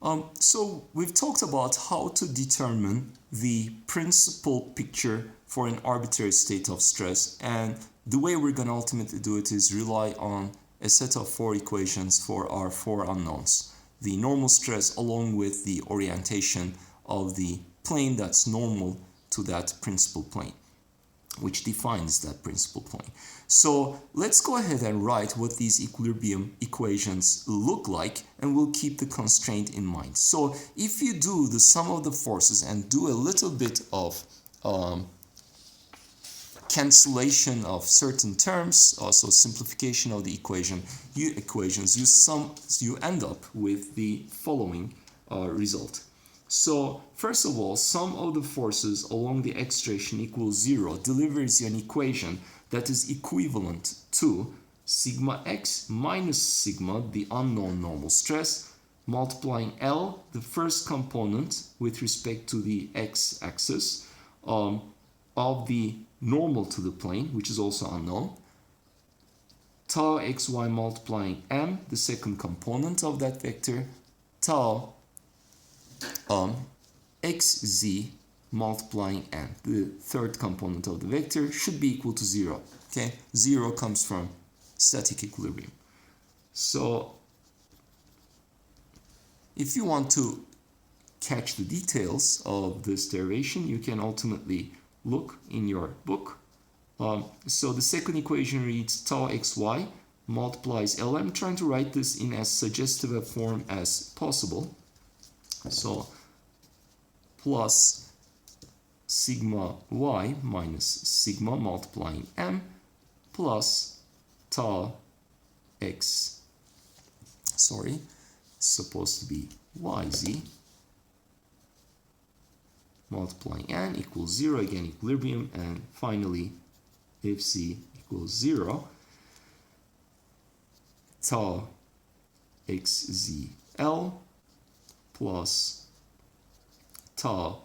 So we've talked about how to determine the principal picture for an arbitrary state of stress, and the way we're going to ultimately do it is rely on a set of 4 equations for our 4 unknowns. The normal stress along with the orientation of the plane that's normal to that principal plane, which defines that principal plane. So let's go ahead and write what these equilibrium equations look like, and we'll keep the constraint in mind. So if you do the sum of the forces and do a little bit of cancellation of certain terms, also simplification of the equations, you end up with the following result. So first of all, sum of the forces along the x direction equals 0 delivers you an equation that is equivalent to sigma x minus sigma, the unknown normal stress, multiplying L, the first component with respect to the x-axis of the normal to the plane, which is also unknown, tau xy multiplying m, the second component of that vector, tau xz multiplying n, the third component of the vector, should be equal to 0. Okay, 0 comes from static equilibrium. So if you want to catch the details of this derivation, you can ultimately look in your book. So the second equation reads tau xy multiplies L. I'm trying to write this in as suggestive a form as possible. So plus sigma y minus sigma multiplying m plus tau x, supposed to be yz multiplying n equals 0, again equilibrium, and finally if z equals 0, tau xzl plus tau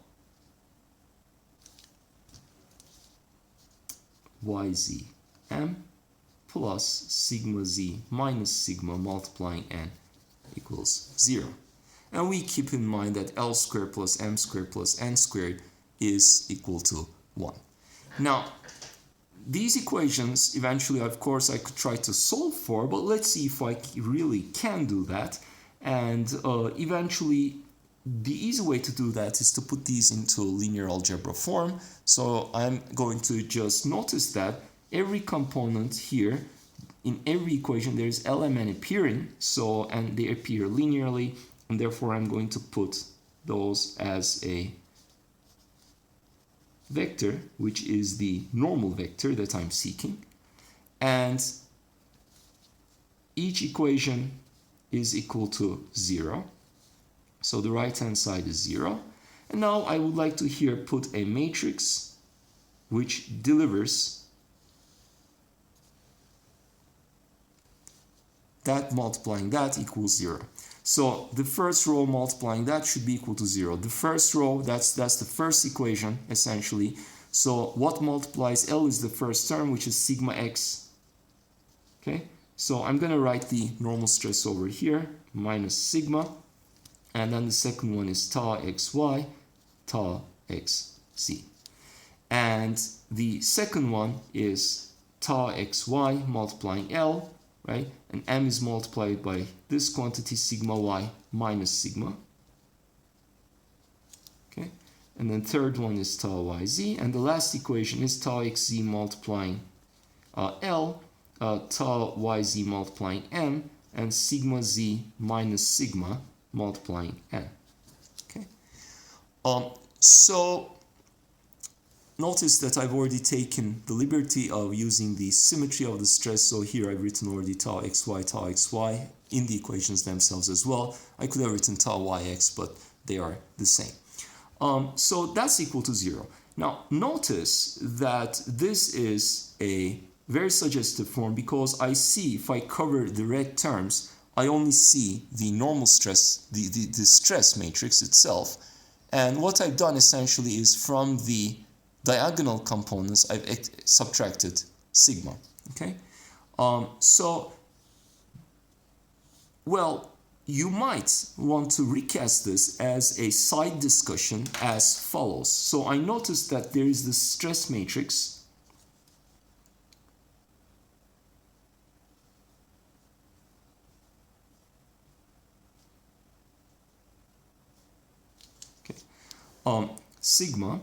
yzm plus sigma z minus sigma multiplying n equals 0. And we keep in mind that L squared plus m squared plus n squared is equal to 1. Now, these equations, eventually, of course, I could try to solve for, but let's see if I really can do that. And eventually, the easy way to do that is to put these into linear algebra form. So I'm going to just notice that every component here, in every equation, there's LMN appearing, and they appear linearly, and therefore I'm going to put those as a vector, which is the normal vector that I'm seeking. And each equation is equal to 0. So the right-hand side is 0. And now I would like to here put a matrix which delivers that multiplying that equals 0. So the first row multiplying that should be equal to 0. The first row, that's the first equation, essentially. So what multiplies L is the first term, which is sigma x. Okay, so I'm going to write the normal stress over here, minus sigma. And then the second one is tau xy, tau xz. And the second one is tau xy multiplying L, right? And m is multiplied by this quantity sigma y minus sigma. Okay, and then third one is tau yz, and the last equation is tau xz multiplying L, tau yz multiplying m, and sigma z minus sigma multiplying n. Okay, so notice that I've already taken the liberty of using the symmetry of the stress. So here I've written already tau xy in the equations themselves as well. I could have written tau yx, but they are the same. So that's equal to 0. Now notice that this is a very suggestive form, because I see, if I cover the red terms, I only see the normal stress, the stress matrix itself. And what I've done essentially is from the diagonal components, I've subtracted sigma. Okay, well, you might want to recast this as a side discussion as follows. So I noticed that there is this stress matrix. Okay. Sigma,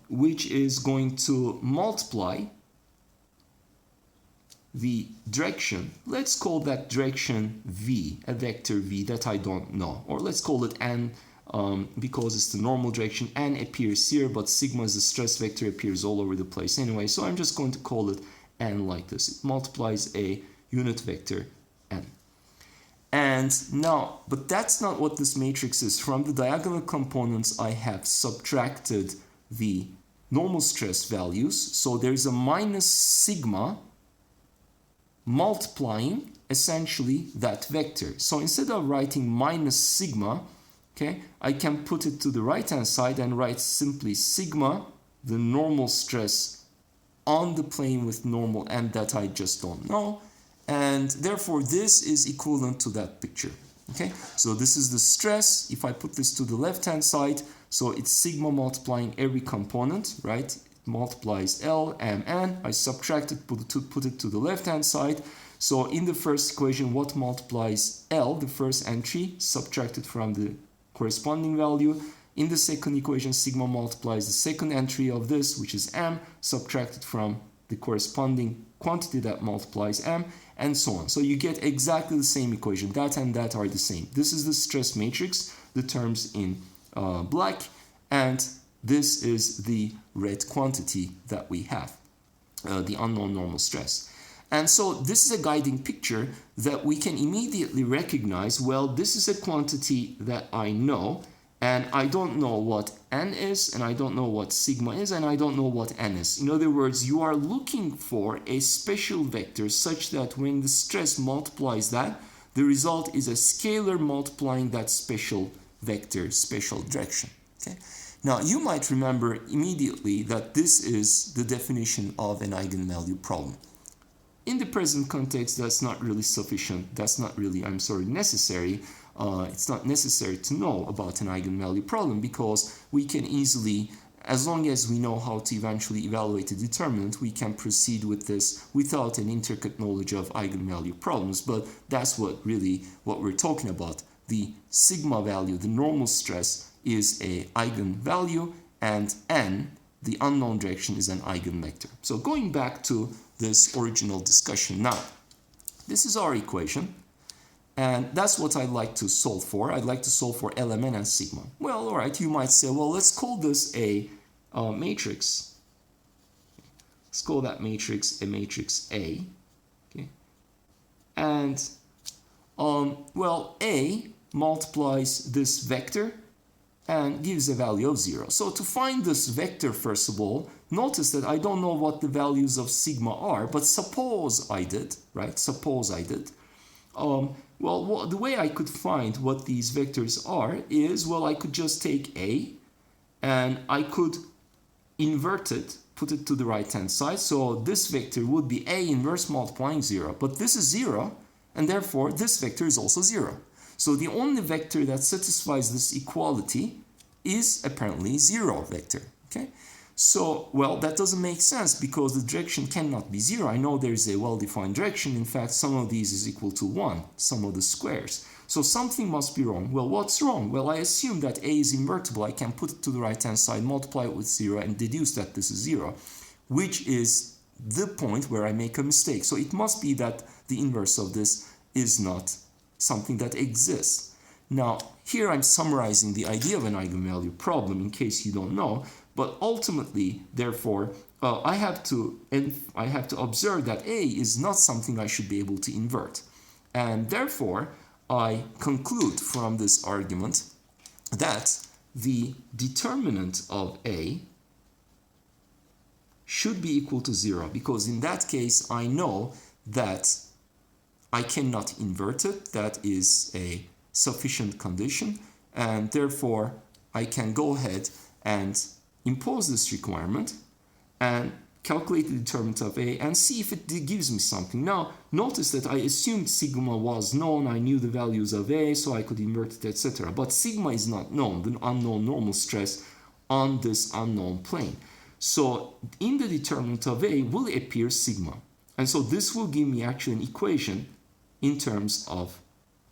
which is going to multiply the direction. Let's call that direction V, a vector V that I don't know. Or let's call it N because it's the normal direction. N appears here, but sigma is the stress vector, appears all over the place anyway. So I'm just going to call it N like this. It multiplies a unit vector N. And now, but that's not what this matrix is. From the diagonal components, I have subtracted the normal stress values. So there's a minus sigma multiplying essentially that vector. So instead of writing minus sigma, okay, I can put it to the right hand side and write simply sigma, the normal stress on the plane with normal n that I just don't know. And therefore this is equivalent to that picture. Okay, so this is the stress. If I put this to the left hand side, so it's sigma multiplying every component, right? Multiplies L, M, N. I subtract it, put it to the left-hand side. So in the first equation, what multiplies L, the first entry, subtracted from the corresponding value. In the second equation, sigma multiplies the second entry of this, which is M, subtracted from the corresponding quantity that multiplies M, and so on. So you get exactly the same equation. That and that are the same. This is the stress matrix, the terms in black, and this is the red quantity that we have, the unknown normal stress. And so this is a guiding picture that we can immediately recognize, well, this is a quantity that I know, and I don't know what n is, and I don't know what sigma is, and I don't know what n is. In other words, you are looking for a special vector such that when the stress multiplies that, the result is a scalar multiplying that special vector, special direction. Okay? Now, you might remember immediately that this is the definition of an eigenvalue problem. In the present context, that's not really sufficient. That's not really, necessary. It's not necessary to know about an eigenvalue problem because we can easily, as long as we know how to eventually evaluate a determinant, we can proceed with this without an intricate knowledge of eigenvalue problems. But that's what we're talking about. The sigma value, the normal stress, is a eigenvalue, and n, the unknown direction, is an eigenvector. So going back to this original discussion now, this is our equation, and that's what I'd like to solve for. I'd like to solve for Lmn and sigma. Well, all right, you might say, well, let's call this a matrix. Let's call that matrix a matrix A. Okay, and well, A multiplies this vector and gives a value of 0. So to find this vector, first of all, notice that I don't know what the values of sigma are, but suppose I did, right? Suppose I did. Well, the way I could find what these vectors are is, well, I could just take A and I could invert it, put it to the right-hand side. So this vector would be A inverse multiplying 0. But this is 0, and therefore this vector is also 0. So the only vector that satisfies this equality is apparently 0 vector. Okay? So, well, that doesn't make sense because the direction cannot be 0. I know there is a well-defined direction. In fact, some of these is equal to 1, some of the squares. So something must be wrong. Well, what's wrong? Well, I assume that A is invertible. I can put it to the right-hand side, multiply it with 0, and deduce that this is 0, which is the point where I make a mistake. So it must be that the inverse of this is not something that exists. Now, here I'm summarizing the idea of an eigenvalue problem in case you don't know, but ultimately, therefore, I have to observe that A is not something I should be able to invert. And therefore, I conclude from this argument that the determinant of A should be equal to 0, because in that case, I know that I cannot invert it. That is a sufficient condition, and therefore I can go ahead and impose this requirement, and calculate the determinant of A, and see if it gives me something. Now, notice that I assumed sigma was known. I knew the values of A, so I could invert it, etc. But sigma is not known, the unknown normal stress on this unknown plane. So in the determinant of A will appear sigma. And so this will give me actually an equation in terms of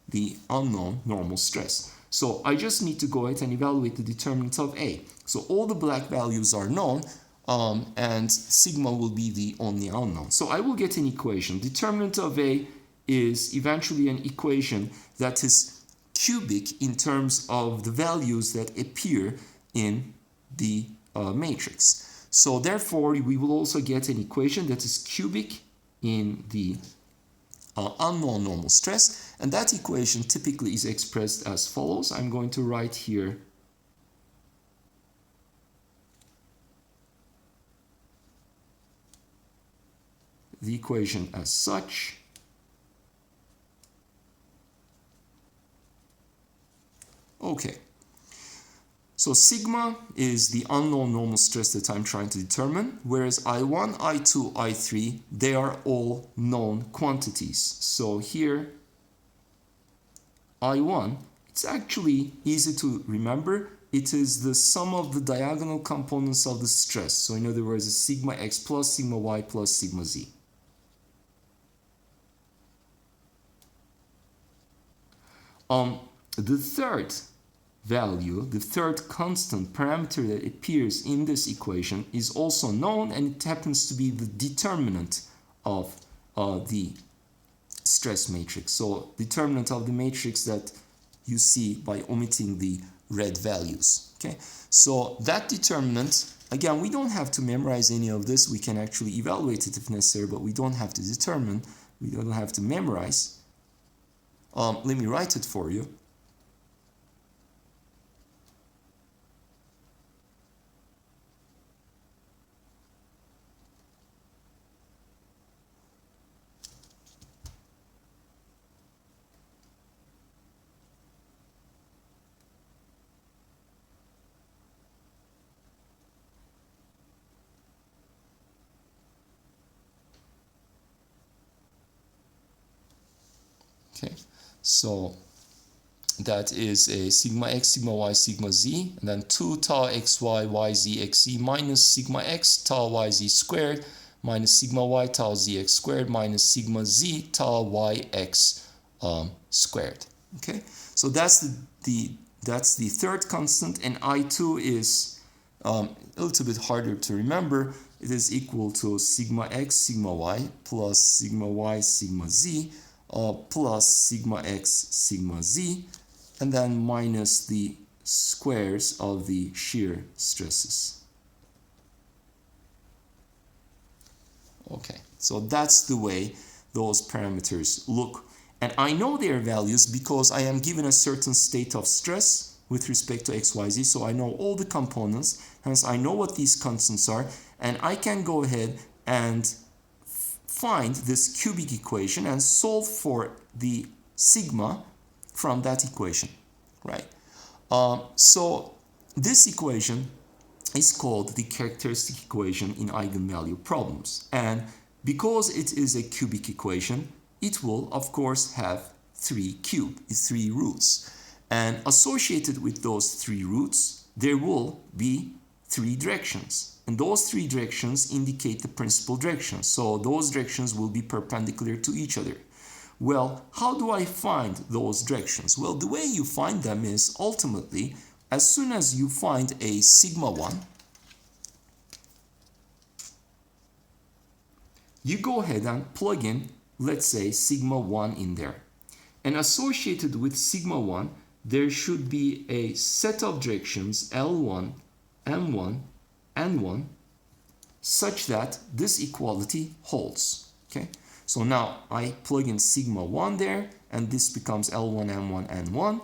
the unknown normal stress. So I just need to go ahead and evaluate the determinant of A. So all the black values are known, and sigma will be the only unknown. So I will get an equation. Determinant of A is eventually an equation that is cubic in terms of the values that appear in the matrix. So therefore, we will also get an equation that is cubic in the unknown normal stress, and that equation typically is expressed as follows. I'm going to write here the equation as such. Okay, so sigma is the unknown normal stress that I'm trying to determine, whereas I1, I2, I3, they are all known quantities. So here, I1, it's actually easy to remember. It is the sum of the diagonal components of the stress. So in other words, it's sigma x plus sigma y plus sigma z. The third value, the third constant parameter that appears in this equation is also known, and it happens to be the determinant of the stress matrix. So determinant of the matrix that you see by omitting the red values. Okay, so that determinant, again, we don't have to memorize any of this. We can actually evaluate it if necessary, but we don't have to determine. We don't have to memorize. Let me write it for you. Okay, so that is a sigma x, sigma y, sigma z, and then 2 tau xy, yz, xz minus sigma x, tau yz squared, minus sigma y, tau zx squared, minus sigma z, tau yx squared. Okay, so that's the third constant, and I2 is a little bit harder to remember. It is equal to sigma x, sigma y, plus sigma y, sigma z, plus sigma x, sigma z, and then minus the squares of the shear stresses. Okay, so that's the way those parameters look. And I know their values because I am given a certain state of stress with respect to x, y, z, so I know all the components, hence I know what these constants are, and I can go ahead and find this cubic equation and solve for the sigma from that equation, right? So this equation is called the characteristic equation in eigenvalue problems. And because it is a cubic equation, it will, of course, have three roots. And associated with those three roots, there will be three directions. And those three directions indicate the principal directions. So those directions will be perpendicular to each other. Well, how do I find those directions? Well, the way you find them is ultimately, as soon as you find a sigma 1, you go ahead and plug in, let's say, sigma 1 in there. And associated with sigma 1, there should be a set of directions L1, M1, N1, such that this equality holds. Okay, so now I plug in sigma 1 there, and this becomes L1, M1, N1,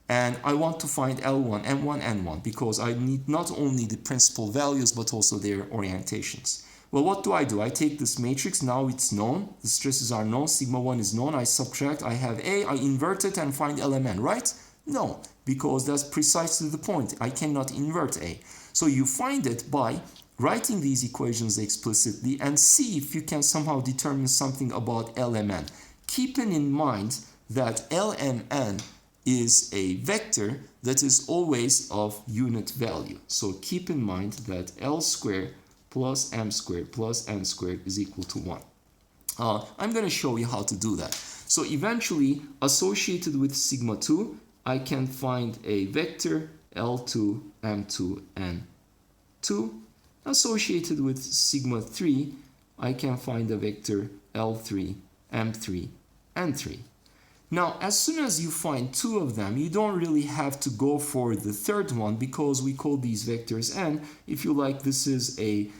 and I want to find L1, M1, N1 because I need not only the principal values but also their orientations. Well, what do? I take this matrix, now it's known, the stresses are known, sigma 1 is known, I subtract, I have A, I invert it and find LMN, right? No, because that's precisely the point, I cannot invert A. So you find it by writing these equations explicitly and see if you can somehow determine something about LMN. Keeping in mind that LMN is a vector that is always of unit value. So keep in mind that L squared plus M squared plus N squared is equal to 1. I'm going to show you how to do that. So eventually, associated with sigma 2, I can find a vector L2, M2, N2. Associated with sigma 3, I can find a vector L3, M3, N3. Now, as soon as you find two of them, you don't really have to go for the third one because we call these vectors n. If you like, this is a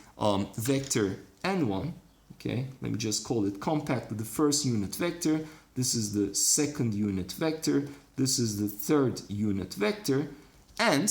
vector n1. Okay, let me just call it compact with the first unit vector. This is the second unit vector. This is the third unit vector. And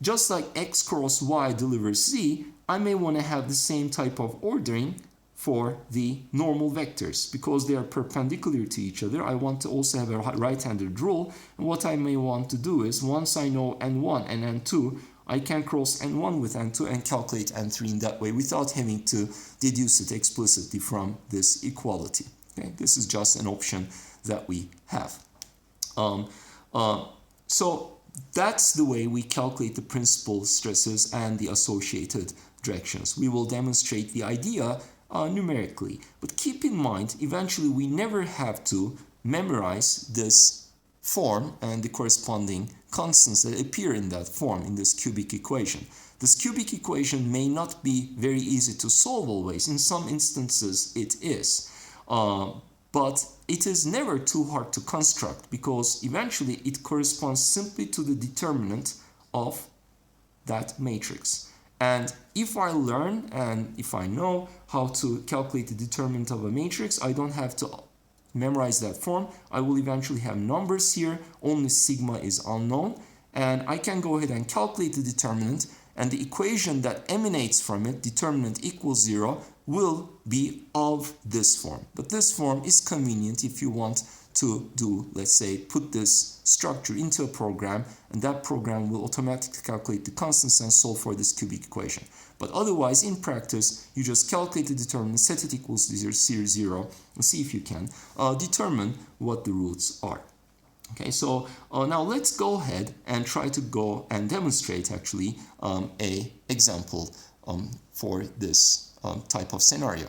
just like x cross y delivers z, I may want to have the same type of ordering for the normal vectors. Because they are perpendicular to each other, I want to also have a right-handed rule. And what I may want to do is, once I know n1 and n2, I can cross n1 with n2 and calculate n3 in that way without having to deduce it explicitly from this equality. Okay? This is just an option that we have. So that's the way we calculate the principal stresses and the associated directions. We will demonstrate the idea numerically. But keep in mind, eventually we never have to memorize this form and the corresponding constants that appear in that form, in this cubic equation. This cubic equation may not be very easy to solve always. In some instances it is. But it is never too hard to construct because eventually it corresponds simply to the determinant of that matrix. And if I learn and if I know how to calculate the determinant of a matrix, I don't have to memorize that form. I will eventually have numbers here, only sigma is unknown, and I can go ahead and calculate the determinant, and the equation that emanates from it, determinant equals 0, will be of this form. But this form is convenient if you want to do, let's say, put this structure into a program, and that program will automatically calculate the constants and solve for this cubic equation. But otherwise, in practice, you just calculate the determinant, set it equals to 0, and see if you can determine what the roots are. Okay, so now let's go ahead and try to go and demonstrate actually a example for this type of scenario.